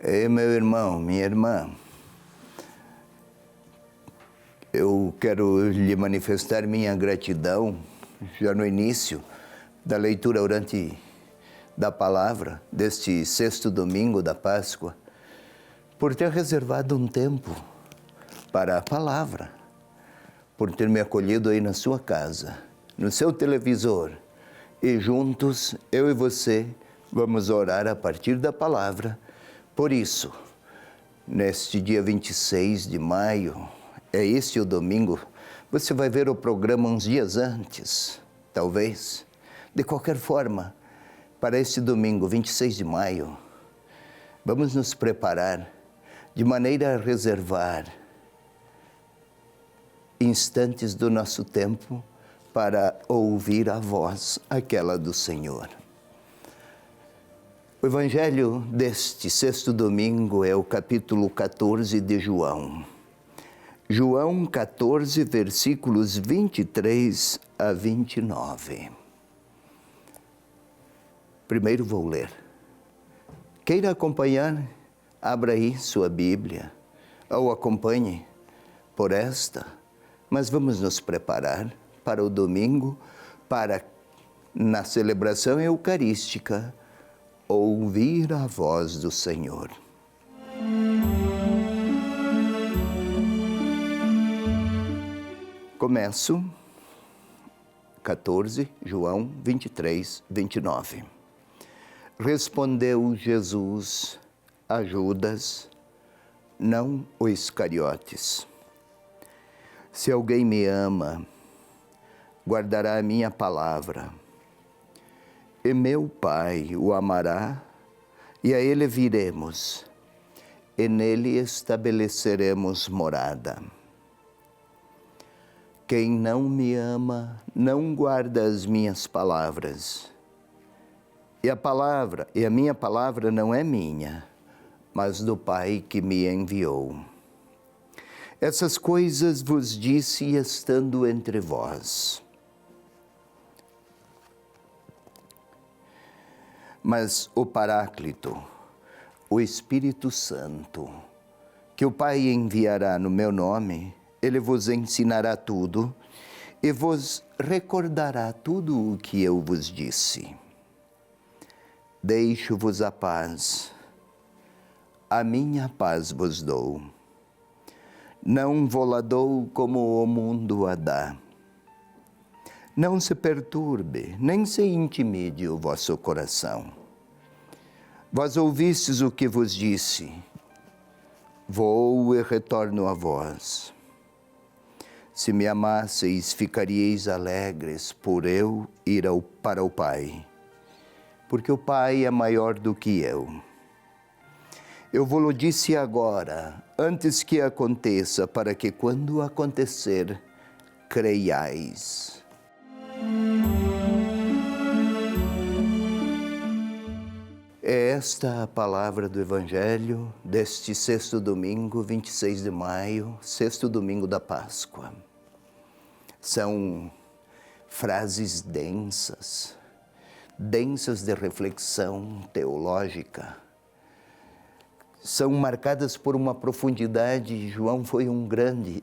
Meu irmão, minha irmã, eu quero lhe manifestar minha gratidão já no início da leitura orante da palavra deste sexto domingo da Páscoa, por ter reservado um tempo para a palavra, por ter me acolhido aí na sua casa, no seu televisor, e juntos, eu e você, vamos orar a partir da palavra. Por isso, neste dia 26 de maio, é este o domingo, você vai ver o programa uns dias antes, talvez. De qualquer forma, para este domingo, 26 de maio, vamos nos preparar de maneira a reservar instantes do nosso tempo para ouvir a voz, aquela do Senhor. O Evangelho deste sexto domingo é o capítulo 14 de João. João 14, versículos 23 a 29. Primeiro vou ler. Queira acompanhar, abra aí sua Bíblia, ou acompanhe por esta, mas vamos nos preparar para o domingo, para, na celebração eucarística, ouvir a voz do Senhor. Começo, 14, João 23, 29. Respondeu Jesus a Judas, não o Iscariotes: se alguém me ama, guardará a minha palavra, e meu Pai o amará, e a ele viremos, e nele estabeleceremos morada. Quem não me ama, não guarda as minhas palavras. E a minha palavra não é minha, mas do Pai que me enviou. Essas coisas vos disse estando entre vós. Mas o Paráclito, o Espírito Santo, que o Pai enviará no meu nome, ele vos ensinará tudo e vos recordará tudo o que eu vos disse. Deixo-vos a paz, a minha paz vos dou. Não vou-la dou como o mundo a dá. Não se perturbe, nem se intimide o vosso coração. Vós ouvistes o que vos disse, vou e retorno a vós. Se me amasseis, ficaríeis alegres por eu ir para o Pai, porque o Pai é maior do que eu. Eu vou-lo disse agora, antes que aconteça, para que quando acontecer, creiais. É esta a palavra do Evangelho deste sexto domingo, 26 de maio, sexto domingo da Páscoa. São frases densas de reflexão teológica. São marcadas por uma profundidade. João foi um grande,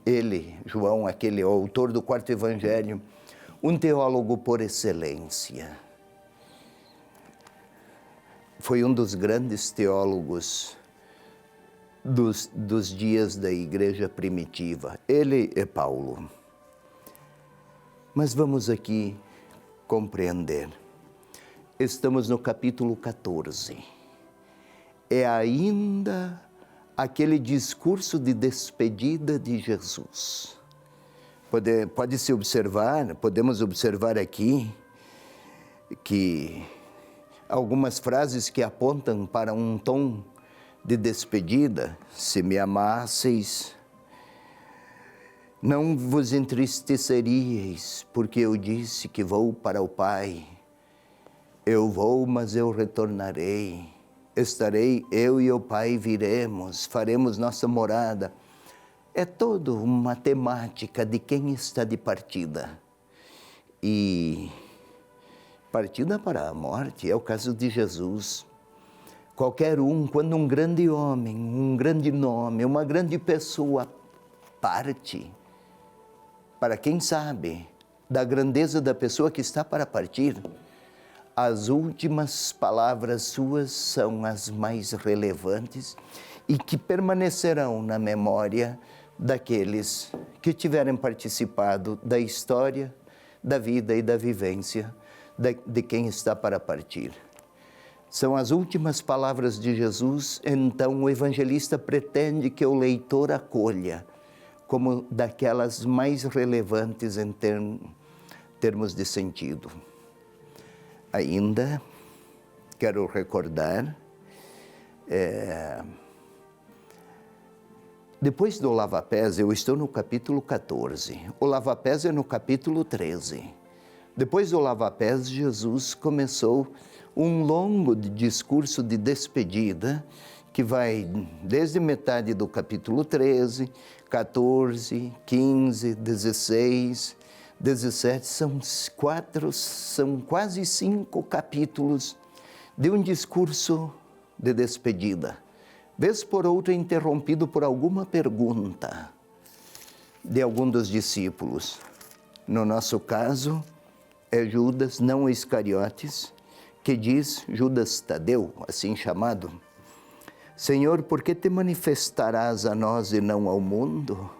João, aquele autor do quarto Evangelho, um teólogo por excelência. Foi um dos grandes teólogos dos dias da igreja primitiva. Ele é Paulo. Mas vamos aqui compreender. Estamos no capítulo 14. É ainda aquele discurso de despedida de podemos observar aqui que algumas frases que apontam para um tom de despedida. Se me amasseis, não vos entristeceríeis, porque eu disse que vou para o Pai. Eu vou, mas eu retornarei. Estarei, eu e o Pai viremos, faremos nossa morada. É toda uma temática de quem está de partida. E partida para a morte é o caso de Jesus. Qualquer um, quando um grande homem, um grande nome, uma grande pessoa parte, para quem sabe da grandeza da pessoa que está para partir, as últimas palavras suas são as mais relevantes e que permanecerão na memória daqueles que tiverem participado da história, da vida e da vivência de quem está para partir. São as últimas palavras de Jesus, então o evangelista pretende que o leitor acolha como daquelas mais relevantes em termos de sentido. Ainda quero recordar, depois do lava-pés, eu estou no capítulo 14, o lava-pés é no capítulo 13. Depois do lava-pés, Jesus começou um longo discurso de despedida, que vai desde metade do capítulo 13, 14, 15, 16, 17, são quase 5 capítulos de um discurso de despedida. Vez por outra interrompido por alguma pergunta de algum dos discípulos. No nosso caso, é Judas, não Iscariotes, que diz, Judas Tadeu, assim chamado, Senhor, por que te manifestarás a nós e não ao mundo?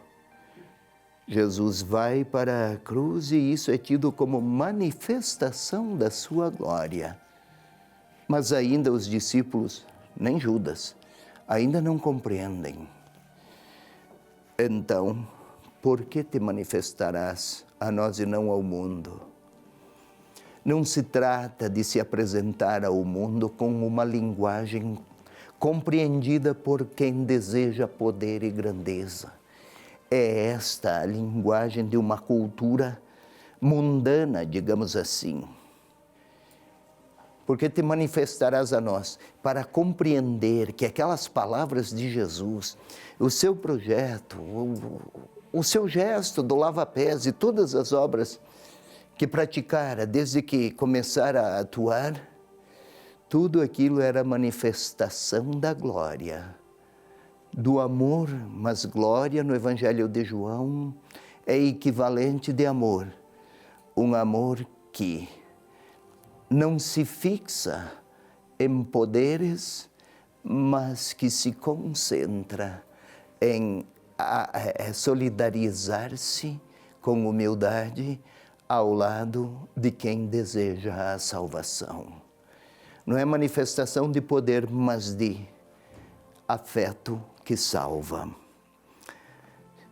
Jesus vai para a cruz e isso é tido como manifestação da sua glória. Mas ainda os discípulos, nem Judas, ainda não compreendem. Então, por que te manifestarás a nós e não ao mundo? Não se trata de se apresentar ao mundo com uma linguagem compreendida por quem deseja poder e grandeza. É esta a linguagem de uma cultura mundana, digamos assim. Porque te manifestarás a nós para compreender que aquelas palavras de Jesus, o seu projeto, o seu gesto do lava-pés e todas as obras que praticara desde que começara a atuar, tudo aquilo era manifestação da glória, do amor, mas glória no Evangelho de João é equivalente de amor, um amor que não se fixa em poderes, mas que se concentra em solidarizar-se com humildade ao lado de quem deseja a salvação. Não é manifestação de poder, mas de afeto que salva.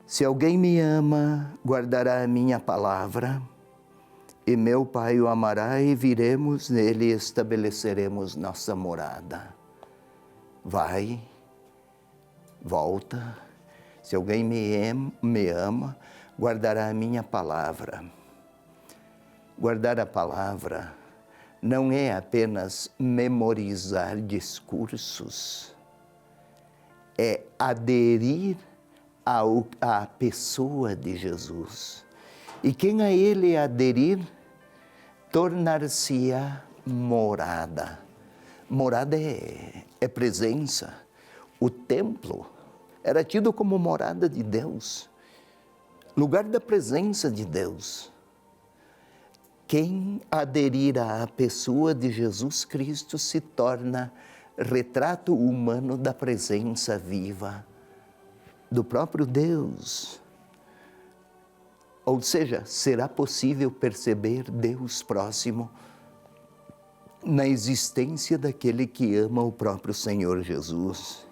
Se alguém me ama, guardará a minha palavra, e meu Pai o amará, e viremos nele e estabeleceremos nossa morada. Vai, volta. Se alguém me ama, guardará a minha palavra. Guardar a palavra não é apenas memorizar discursos, é aderir à pessoa de Jesus. E quem a ele aderir, tornar-se-á morada. Morada é presença. O templo era tido como morada de Deus, lugar da presença de Deus. Quem aderir à pessoa de Jesus Cristo se torna retrato humano da presença viva do próprio Deus. Ou seja, será possível perceber Deus próximo na existência daquele que ama o próprio Senhor Jesus.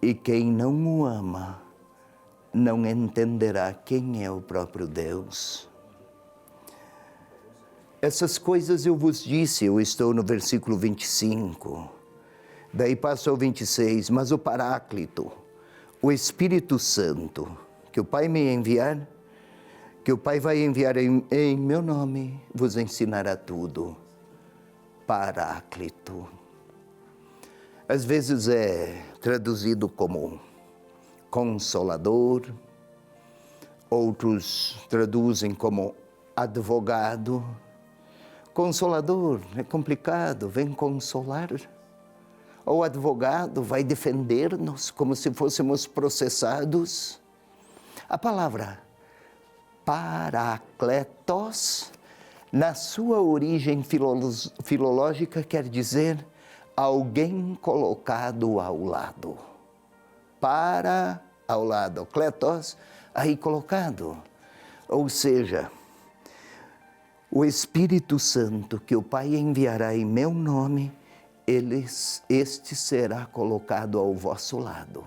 E quem não o ama, não entenderá quem é o próprio Deus. Essas coisas eu vos disse, eu estou no versículo 25. Daí passa ao 26, mas o Paráclito, o Espírito Santo, que o Pai me enviar, que o Pai vai enviar em meu nome, vos ensinará tudo. Paráclito. Às vezes é traduzido como Consolador, outros traduzem como advogado, Consolador, é complicado, vem consolar. Ou advogado, vai defender-nos como se fôssemos processados. A palavra Parakletos, na sua origem filológica, quer dizer alguém colocado ao lado. Para, ao lado, kletos, aí colocado. Ou seja, o Espírito Santo que o Pai enviará em meu nome, este será colocado ao vosso lado,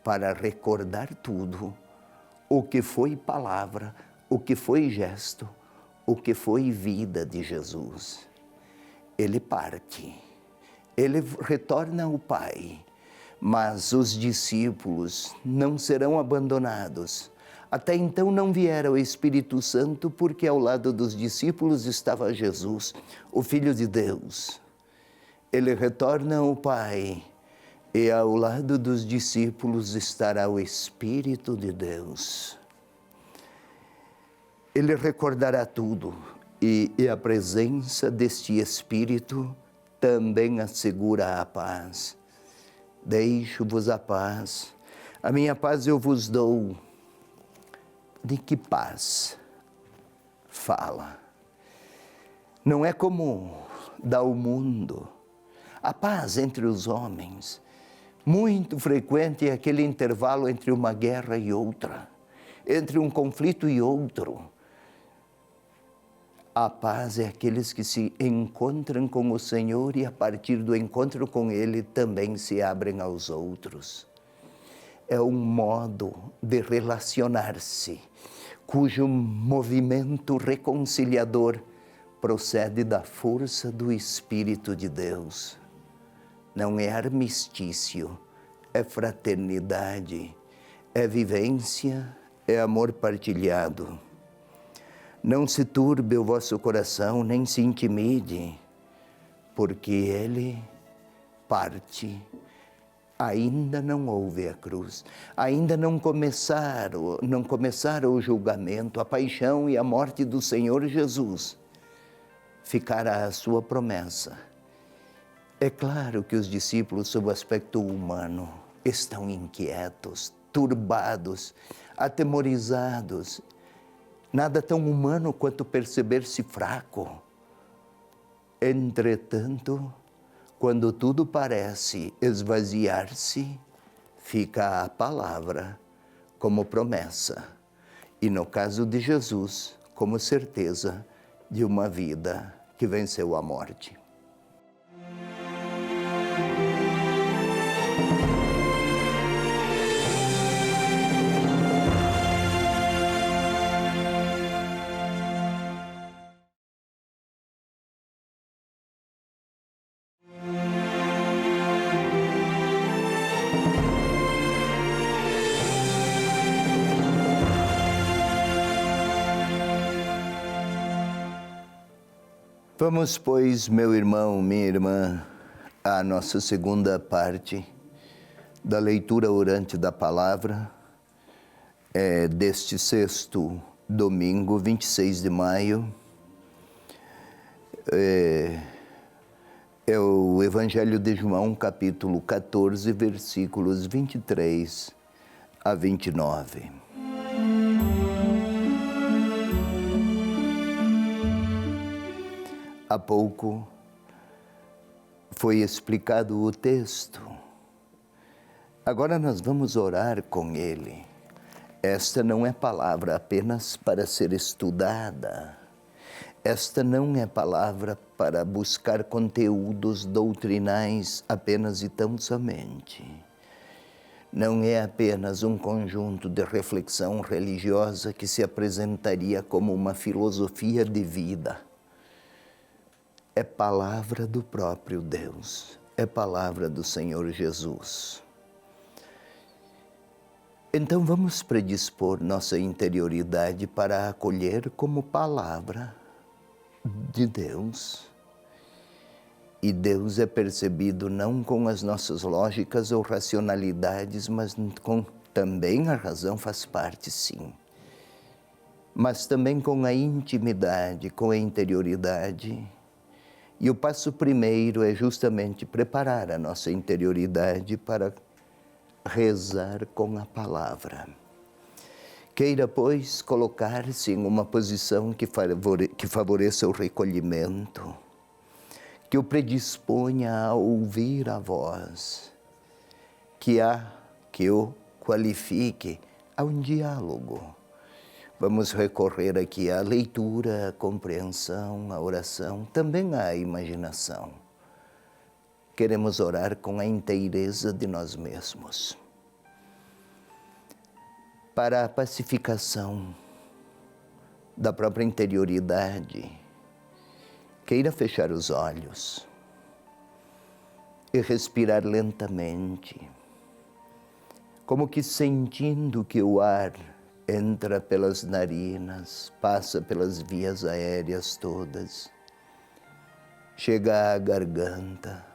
para recordar tudo, o que foi palavra, o que foi gesto, o que foi vida de Jesus. Ele parte, ele retorna ao Pai, mas os discípulos não serão abandonados. Até então não viera o Espírito Santo, porque ao lado dos discípulos estava Jesus, o Filho de Deus. Ele retorna ao Pai, e ao lado dos discípulos estará o Espírito de Deus. Ele recordará tudo, e a presença deste Espírito também assegura a paz. Deixo-vos a paz, a minha paz eu vos dou. De que paz fala? Não é como dá o mundo. A paz entre os homens, muito frequente é aquele intervalo entre uma guerra e outra, entre um conflito e outro. A paz é aqueles que se encontram com o Senhor e a partir do encontro com Ele também se abrem aos outros. É um modo de relacionar-se, cujo movimento reconciliador procede da força do Espírito de Deus. Não é armistício, é fraternidade, é vivência, é amor partilhado. Não se turbe o vosso coração, nem se intimide, porque Ele parte. Ainda não houve a cruz, ainda não começaram o julgamento, a paixão e a morte do Senhor Jesus. Ficará a sua promessa. É claro que os discípulos, sob o aspecto humano, estão inquietos, turbados, atemorizados. Nada tão humano quanto perceber-se fraco. Entretanto, quando tudo parece esvaziar-se, fica a palavra como promessa. E no caso de Jesus, como certeza de uma vida que venceu a morte. Vamos, pois, meu irmão, minha irmã, à nossa segunda parte da leitura orante da palavra deste sexto domingo, 26 de maio. É o Evangelho de João, capítulo 14, versículos 23 a 29. Há pouco foi explicado o texto. Agora nós vamos orar com ele. Esta não é palavra apenas para ser estudada. Esta não é palavra para buscar conteúdos doutrinais apenas e tão somente. Não é apenas um conjunto de reflexão religiosa que se apresentaria como uma filosofia de vida. É palavra do próprio Deus, é palavra do Senhor Jesus. Então vamos predispor nossa interioridade para acolher como palavra de Deus. E Deus é percebido não com as nossas lógicas ou racionalidades, mas com também a razão faz parte, sim. mas também com a intimidade, com a interioridade. E o passo primeiro é justamente preparar a nossa interioridade para rezar com a palavra. Queira, pois, colocar-se em uma posição que favoreça o recolhimento, que o predisponha a ouvir a voz, que o qualifique a um diálogo. Vamos recorrer aqui à leitura, à compreensão, à oração, também à imaginação. Queremos orar com a inteireza de nós mesmos. Para a pacificação da própria interioridade, queira fechar os olhos e respirar lentamente, como que sentindo que o ar entra pelas narinas, passa pelas vias aéreas todas, chega à garganta,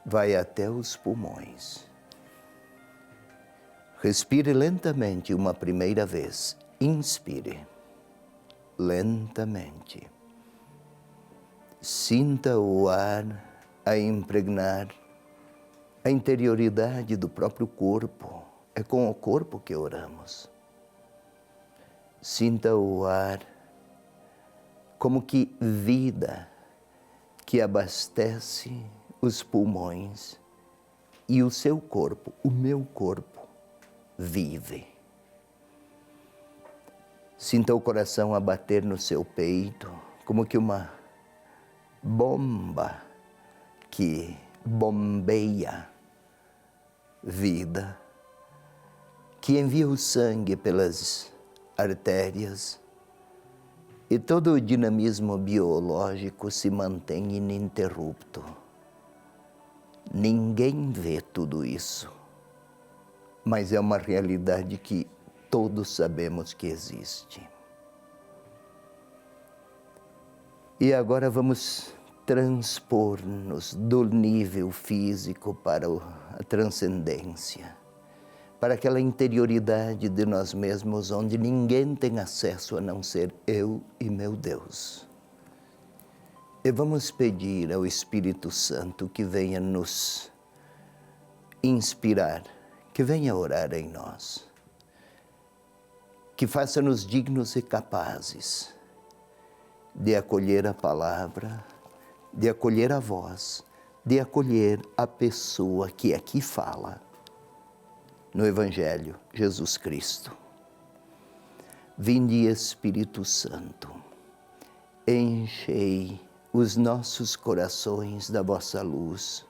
vai até os pulmões. Respire lentamente uma primeira vez. Inspire lentamente. Sinta o ar a impregnar a interioridade do próprio corpo. É com o corpo que oramos. Sinta o ar como que vida que abastece os pulmões e o seu corpo, o meu corpo, vive. Sinta o coração a bater no seu peito, como que uma bomba que bombeia vida, que envia o sangue pelas artérias e todo o dinamismo biológico se mantém ininterrupto. Ninguém vê tudo isso, mas é uma realidade que todos sabemos que existe. E agora vamos transpor-nos do nível físico para a transcendência, para aquela interioridade de nós mesmos onde ninguém tem acesso a não ser eu e meu Deus. E vamos pedir ao Espírito Santo que venha nos inspirar, que venha orar em nós, que faça-nos dignos e capazes de acolher a palavra, de acolher a voz, de acolher a pessoa que aqui fala, no Evangelho, Jesus Cristo. Vinde, Espírito Santo, enchei os nossos corações da vossa luz,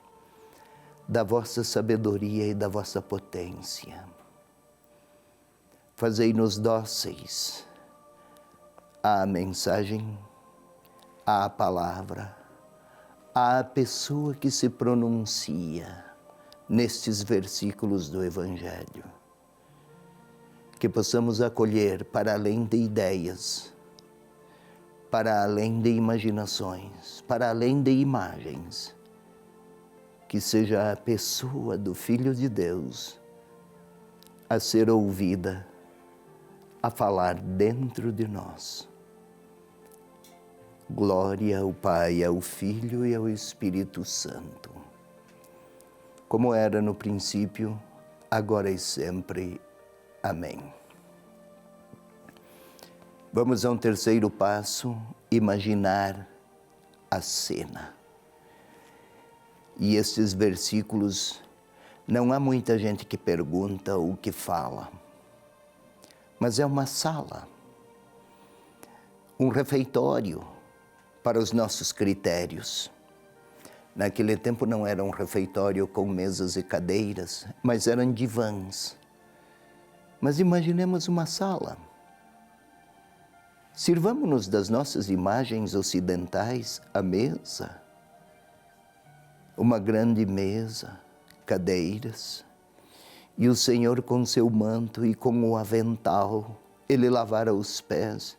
da vossa sabedoria e da vossa potência. Fazei-nos dóceis à mensagem, à palavra, à pessoa que se pronuncia nestes versículos do Evangelho. Que possamos acolher para além de ideias, para além de imaginações, para além de imagens, que seja a pessoa do Filho de Deus a ser ouvida, a falar dentro de nós. Glória ao Pai, ao Filho e ao Espírito Santo, como era no princípio, agora e sempre. Amém. Vamos a um terceiro passo, imaginar a cena. E estes versículos, não há muita gente que pergunta ou que fala, mas é uma sala, um refeitório para os nossos critérios. Naquele tempo não era um refeitório com mesas e cadeiras, mas eram divãs. Mas imaginemos uma sala. Sirvamo-nos das nossas imagens ocidentais à mesa. Uma grande mesa, cadeiras, e o Senhor com seu manto e com o avental, ele lavara os pés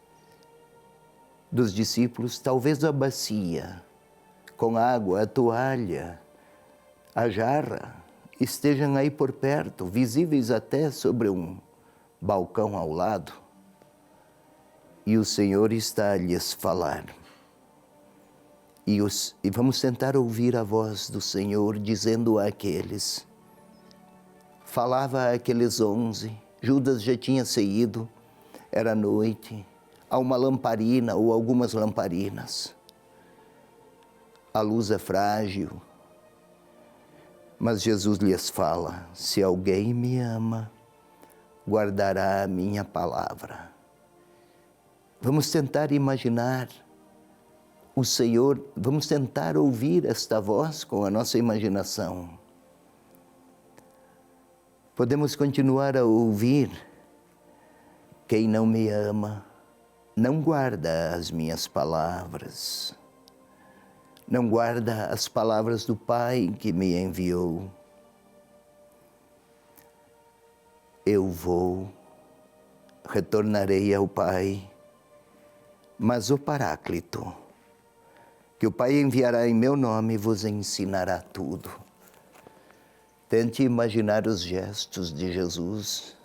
dos discípulos, talvez a bacia, com água, a toalha, a jarra, estejam aí por perto, visíveis até sobre um balcão ao lado. e o Senhor está a lhes falar. E vamos tentar ouvir a voz do Senhor dizendo àqueles. Falava àqueles 11, Judas já tinha saído, era noite, há uma lamparina ou algumas lamparinas. A luz é frágil, mas Jesus lhes fala, se alguém me ama, guardará a minha palavra. Vamos tentar imaginar o Senhor, vamos tentar ouvir esta voz com a nossa imaginação. Podemos continuar a ouvir, quem não me ama, não guarda as minhas palavras, não guarda as palavras do Pai que me enviou. Eu vou, retornarei ao Pai, mas o Paráclito, que o Pai enviará em meu nome, vos ensinará tudo. Tente imaginar os gestos de Jesus,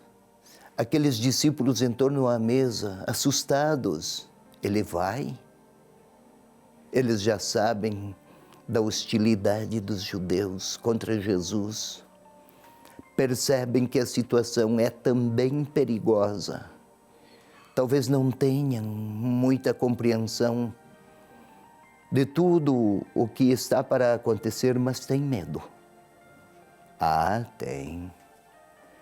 aqueles discípulos em torno à mesa, assustados. Ele vai? Eles já sabem da hostilidade dos judeus contra Jesus. Percebem que a situação é também perigosa. Talvez não tenham muita compreensão de tudo o que está para acontecer, mas têm medo. Ah, tem.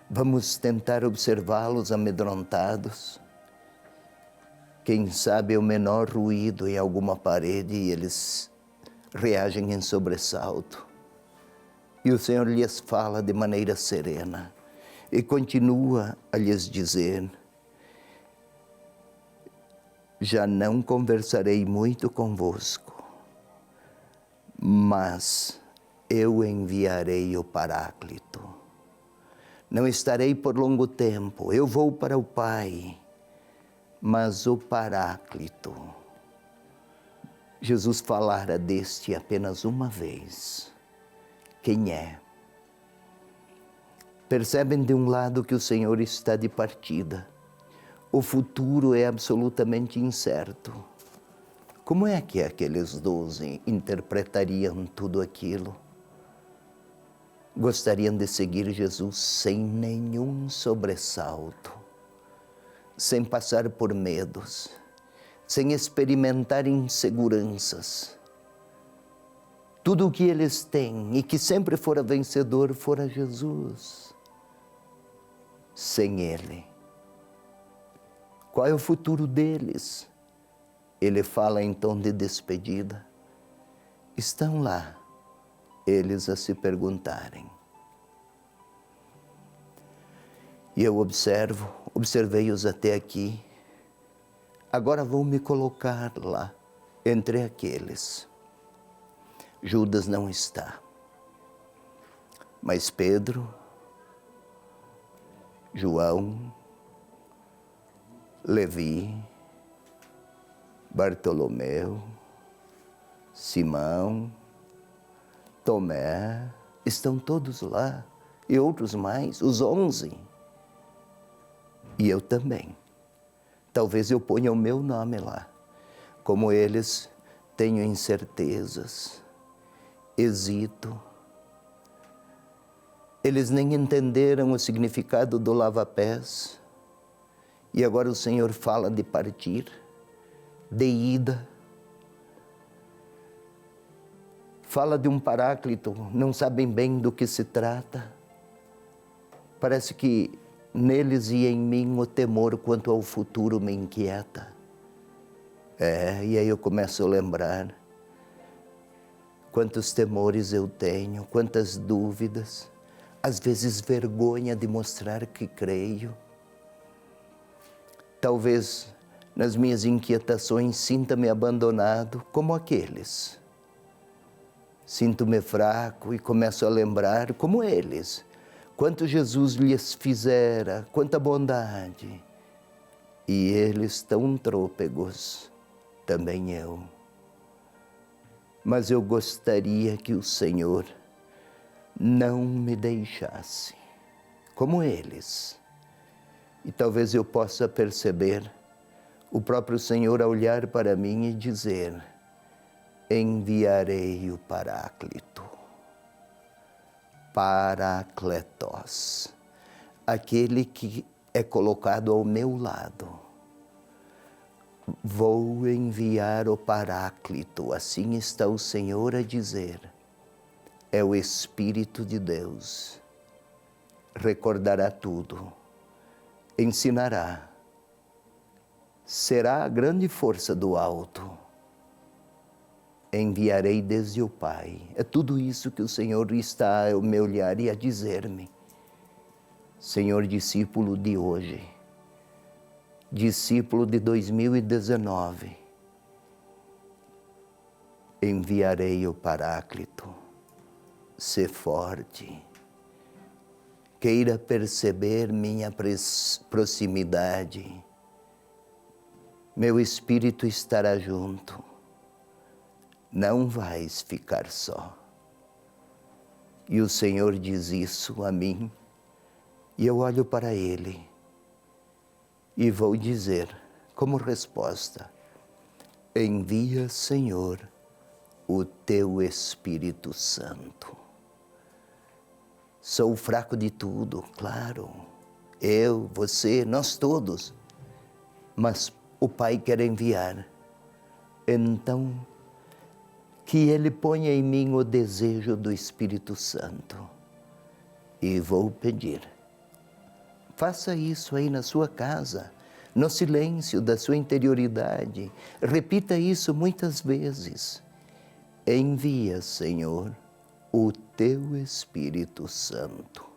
Vamos tentar observá-los amedrontados. Quem sabe o menor ruído em alguma parede e eles reagem em sobressalto. E o Senhor lhes fala de maneira serena e continua a lhes dizer, já não conversarei muito convosco, mas eu enviarei o Paráclito. Não estarei por longo tempo, eu vou para o Pai, mas o Paráclito. Jesus falara deste apenas uma vez. Quem é? Percebem de um lado que o Senhor está de partida. O futuro é absolutamente incerto. Como é que aqueles 12 interpretariam tudo aquilo? Gostariam de seguir Jesus sem nenhum sobressalto, sem passar por medos, sem experimentar inseguranças. Tudo o que eles têm e que sempre fora vencedor fora Jesus. Sem Ele. Qual é o futuro deles? Ele fala então de despedida. Estão lá, eles a se perguntarem. E eu observei-os até aqui. Agora vou me colocar lá, entre aqueles. Judas não está. Mas Pedro, João, Levi, Bartolomeu, Simão, Tomé, estão todos lá. E outros mais, os 11. E eu também. Talvez eu ponha o meu nome lá. Como eles, tenho incertezas, hesito. Eles nem entenderam o significado do lava-pés. E agora o Senhor fala de partir, de ida. Fala de um Paráclito, não sabem bem do que se trata. Parece que neles e em mim o temor quanto ao futuro me inquieta. E aí eu começo a lembrar quantos temores eu tenho, quantas dúvidas, às vezes vergonha de mostrar que creio. Talvez nas minhas inquietações sinta-me abandonado como aqueles. Sinto-me fraco e começo a lembrar como eles. Quanto Jesus lhes fizera, quanta bondade. E eles tão trôpegos, também eu. Mas eu gostaria que o Senhor não me deixasse, como eles. E talvez eu possa perceber o próprio Senhor a olhar para mim e dizer: enviarei o Paráclito, Paracletos, aquele que é colocado ao meu lado. Vou enviar o Paráclito, assim está o Senhor a dizer. É o Espírito de Deus. Recordará tudo, ensinará, será a grande força do alto. Enviarei desde o Pai. É tudo isso que o Senhor está a me olhar e a dizer-me. Senhor, discípulo de hoje, discípulo de 2019, enviarei o Paráclito. Sê forte. Queira perceber minha proximidade. Meu Espírito estará junto. Não vais ficar só. E o Senhor diz isso a mim, e eu olho para Ele, e vou dizer, como resposta: envia, Senhor, o teu Espírito Santo. Sou fraco de tudo, claro. Eu, você, nós todos. Mas o Pai quer enviar. Então, que Ele ponha em mim o desejo do Espírito Santo. E vou pedir. Faça isso aí na sua casa, no silêncio da sua interioridade. Repita isso muitas vezes. Envia, Senhor, o teu Espírito Santo.